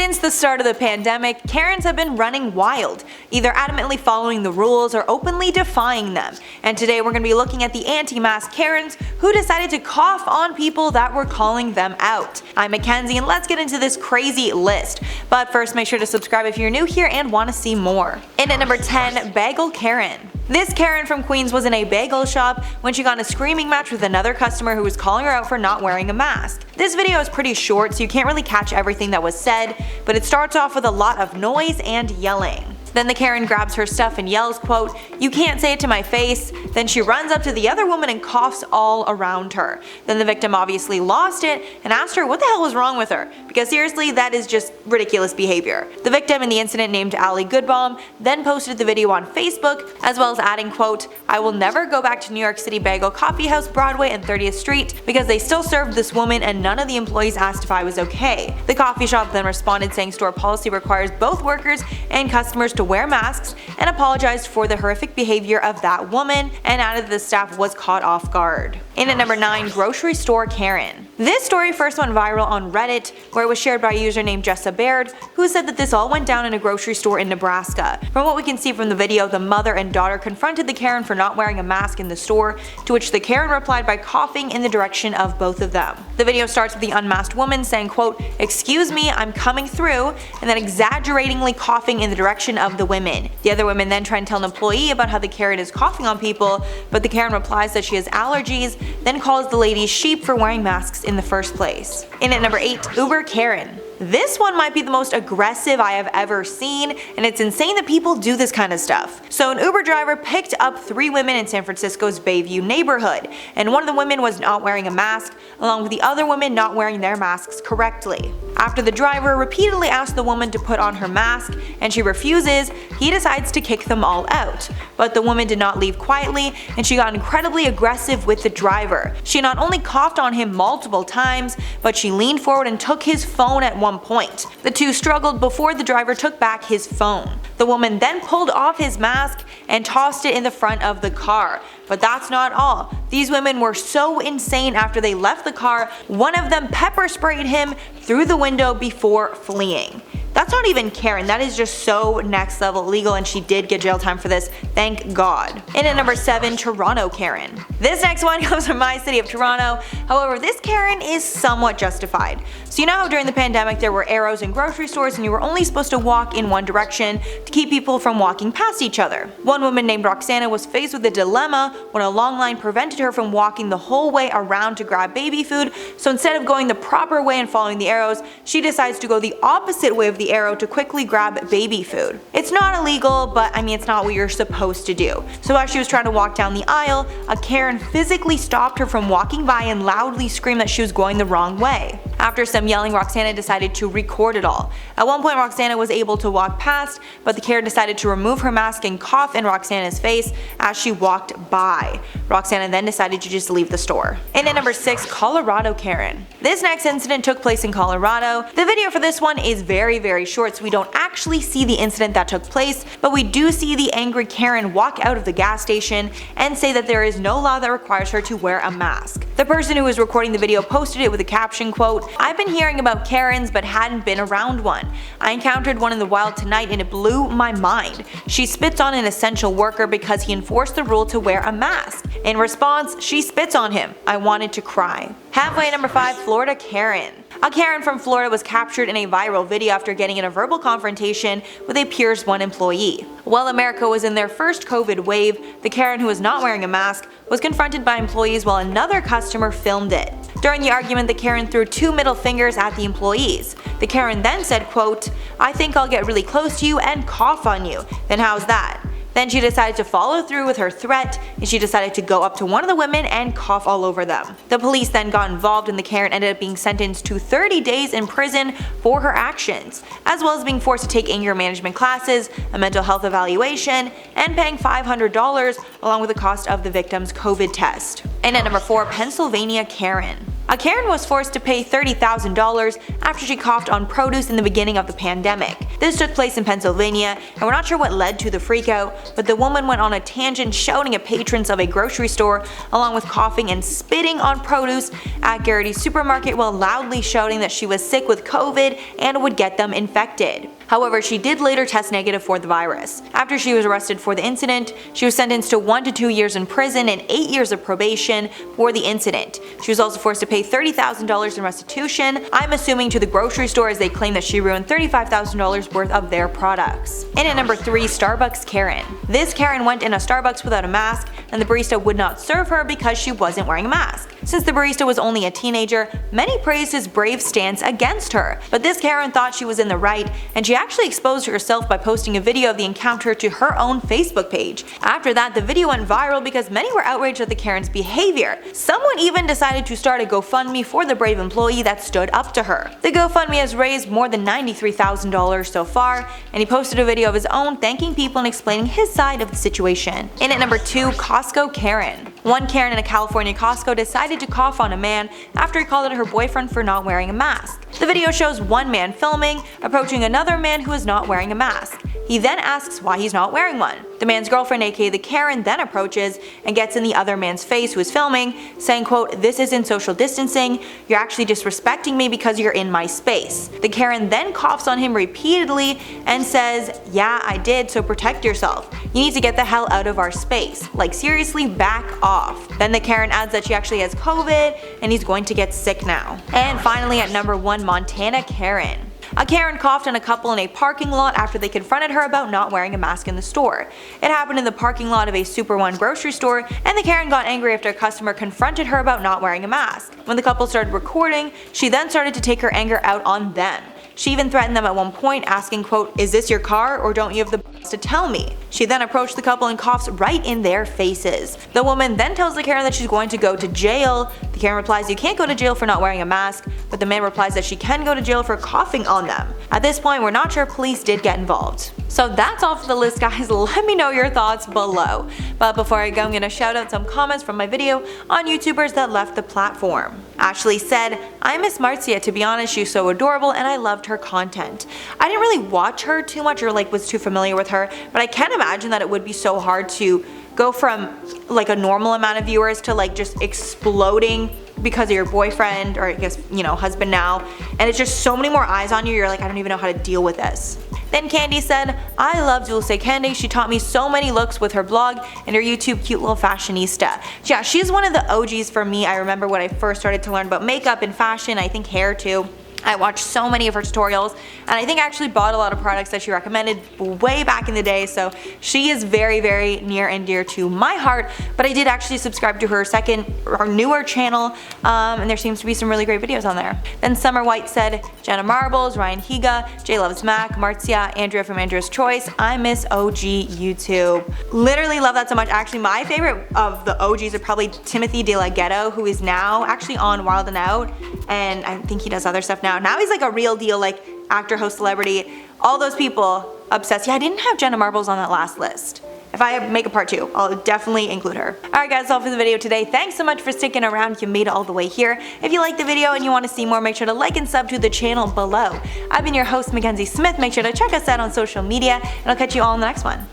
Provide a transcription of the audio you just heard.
Since the start of the pandemic, Karens have been running wild, either adamantly following the rules or openly defying them. And today we're going to be looking at the anti-mask Karens who decided to cough on people that were calling them out. I'm Mackenzie and let's get into this crazy list. But first, make sure to subscribe if you're new here and want to see more. In at number 10, Bagel Karen. This Karen from Queens was in a bagel shop when she got in a screaming match with another customer who was calling her out for not wearing a mask. This video is pretty short, so you can't really catch everything that was said, but it starts off with a lot of noise and yelling. Then the Karen grabs her stuff and yells, quote, "You can't say it to my face." Then she runs up to the other woman and coughs all around her. Then the victim obviously lost it and asked her what the hell was wrong with her, because seriously, that is just ridiculous behavior. The victim in the incident, named Allie Goodbaum, then posted the video on Facebook, as well as adding, quote, "I will never go back to New York City Bagel Coffee House, Broadway and 30th Street because they still served this woman and none of the employees asked if I was okay." The coffee shop then responded saying store policy requires both workers and customers to wear masks and apologized for the horrific behavior of that woman and added the staff was caught off guard. In at number 9, Grocery Store Karen. This story first went viral on Reddit, where it was shared by a user named Jessa Baird, who said that this all went down in a grocery store in Nebraska. From what we can see from the video, the mother and daughter confronted the Karen for not wearing a mask in the store, to which the Karen replied by coughing in the direction of both of them. The video starts with the unmasked woman saying, quote, "Excuse me, I'm coming through," and then exaggeratingly coughing in the direction of the women. The other women then try and tell an employee about how the Karen is coughing on people, but the Karen replies that she has allergies, then calls the ladies sheep for wearing masks in the first place. In at number 8, Uber Karen. This one might be the most aggressive I have ever seen, and it's insane that people do this kind of stuff. So an Uber driver picked up 3 women in San Francisco's Bayview neighborhood, and one of the women was not wearing a mask, along with the other women not wearing their masks correctly. After the driver repeatedly asked the woman to put on her mask and she refuses, he decides to kick them all out. But the woman did not leave quietly and she got incredibly aggressive with the driver. She not only coughed on him multiple times, but she leaned forward and took his phone at one point. The two struggled before the driver took back his phone. The woman then pulled off his mask and tossed it in the front of the car. But that's not all. These women were so insane after they left the car, one of them pepper sprayed him through the window before fleeing. That's not even Karen, that is just so next level illegal, and she did get jail time for this, thank God. In at number 7, Toronto Karen. This next one comes from my city of Toronto, however this Karen is somewhat justified. So you know how during the pandemic there were arrows in grocery stores and you were only supposed to walk in one direction to keep people from walking past each other. One woman named Roxana was faced with a dilemma when a long line prevented her from walking the whole way around to grab baby food, so instead of going the proper way and following the arrows, she decides to go the opposite way of the arrow to quickly grab baby food. It's not illegal, but I mean it's not what you're supposed to do. So as she was trying to walk down the aisle, a Karen physically stopped her from walking by and loudly screamed that she was going the wrong way. After some yelling, Roxana decided to record it all. At one point Roxana was able to walk past, but the Karen decided to remove her mask and cough in Roxana's face as she walked by. Roxana then decided to just leave the store. In at number 6, Colorado Karen. This next incident took place in Colorado. The video for this one is very short, so we don't actually see the incident that took place, but we do see the angry Karen walk out of the gas station and say that there is no law that requires her to wear a mask. The person who was recording the video posted it with a caption, quote, "I've been hearing about Karens but hadn't been around one. I encountered one in the wild tonight and it blew my mind. She spits on an essential worker because he enforced the rule to wear a mask. In response, she spits on him. I wanted to cry." Halfway at number 5, Florida Karen. A Karen from Florida was captured in a viral video after getting in a verbal confrontation with a Piers 1 employee. While America was in their first COVID wave, the Karen who was not wearing a mask was confronted by employees while another customer filmed it. During the argument, the Karen threw 2 middle fingers at the employees. The Karen then said, quote, "I think I'll get really close to you and cough on you. Then how's that?" Then she decided to follow through with her threat, and she decided to go up to one of the women and cough all over them. The police then got involved and the Karen ended up being sentenced to 30 days in prison for her actions, as well as being forced to take anger management classes, a mental health evaluation, and paying $500 along with the cost of the victim's COVID test. And at number 4, Pennsylvania Karen. A Karen was forced to pay $30,000 after she coughed on produce in the beginning of the pandemic. This took place in Pennsylvania, and we're not sure what led to the freakout, but the woman went on a tangent shouting at patrons of a grocery store, along with coughing and spitting on produce at Garrity's supermarket while loudly shouting that she was sick with COVID and would get them infected. However, she did later test negative for the virus. After she was arrested for the incident, she was sentenced to 1 to 2 years in prison and 8 years of probation for the incident. She was also forced to pay $30,000 in restitution, I'm assuming to the grocery store, as they claim that she ruined $35,000 worth of their products. In at number 3, Starbucks Karen. This Karen went in a Starbucks without a mask, and the barista would not serve her because she wasn't wearing a mask. Since the barista was only a teenager, many praised his brave stance against her. But this Karen thought she was in the right, and she actually exposed herself by posting a video of the encounter to her own Facebook page. After that, the video went viral because many were outraged at the Karen's behavior. Someone even decided to start a GoFundMe for the brave employee that stood up to her. The GoFundMe has raised more than $93,000 so far, and he posted a video of his own thanking people and explaining his side of the situation. In at number 2, Costco Karen. One Karen in a California Costco decided to cough on a man after he called out her boyfriend for not wearing a mask. The video shows one man filming, approaching another man who is not wearing a mask. He then asks why he's not wearing one. The man's girlfriend, aka the Karen, then approaches and gets in the other man's face who is filming, saying, quote, "This isn't social distancing, you're actually disrespecting me because you're in my space." The Karen then coughs on him repeatedly and says, "Yeah, I did, so protect yourself. You need to get the hell out of our space. Like seriously, back off." Then the Karen adds that she actually has COVID and he's going to get sick now. And finally at number 1, Montana Karen. A Karen coughed on a couple in a parking lot after they confronted her about not wearing a mask in the store. It happened in the parking lot of a Super One grocery store, and the Karen got angry after a customer confronted her about not wearing a mask. When the couple started recording, she then started to take her anger out on them. She even threatened them at one point, asking, quote, "Is this your car, or don't you have the balls to tell me?" She then approached the couple and coughs right in their faces. The woman then tells the Karen that she's going to go to jail. The Karen replies, "You can't go to jail for not wearing a mask," but the man replies that she can go to jail for coughing on them. At this point, we're not sure if police did get involved. So that's all for the list, guys. Let me know your thoughts below. But before I go, I'm gonna shout out some comments from my video on YouTubers that left the platform. Ashley said, "I miss Marcia. To be honest, she's so adorable and I loved her content. I didn't really watch her too much or was too familiar with her, but I can imagine that it would be so hard to go from a normal amount of viewers to just exploding because of your boyfriend, or I guess, husband now, and it's just so many more eyes on you, you're like, I don't even know how to deal with this." Then Candy said, "I love Dulce Candy. She taught me so many looks with her blog and her YouTube cute little fashionista." Yeah, she's one of the OGs for me. I remember when I first started to learn about makeup and fashion, I think hair too. I watched so many of her tutorials, and I think I actually bought a lot of products that she recommended way back in the day, so she is very, very near and dear to my heart. But I did actually subscribe to her newer channel, and there seems to be some really great videos on there. Then Summer White said, "Jenna Marbles, Ryan Higa, J Loves Mac, Marcia, Andrea from Andrea's Choice. I miss OG YouTube." Literally love that so much. Actually, my favorite of the OGs are probably Timothy De La Ghetto, who is now actually on Wild 'N Out, and I think he does other stuff now. Now he's a real deal, actor, host, celebrity. All those people obsessed. Yeah, I didn't have Jenna Marbles on that last list. If I make a part 2, I'll definitely include her. Alright guys, that's all for the video today. Thanks so much for sticking around. You made it all the way here. If you liked the video and you want to see more, make sure to like and sub to the channel below. I've been your host, Mackenzie Smith. Make sure to check us out on social media, and I'll catch you all in the next one.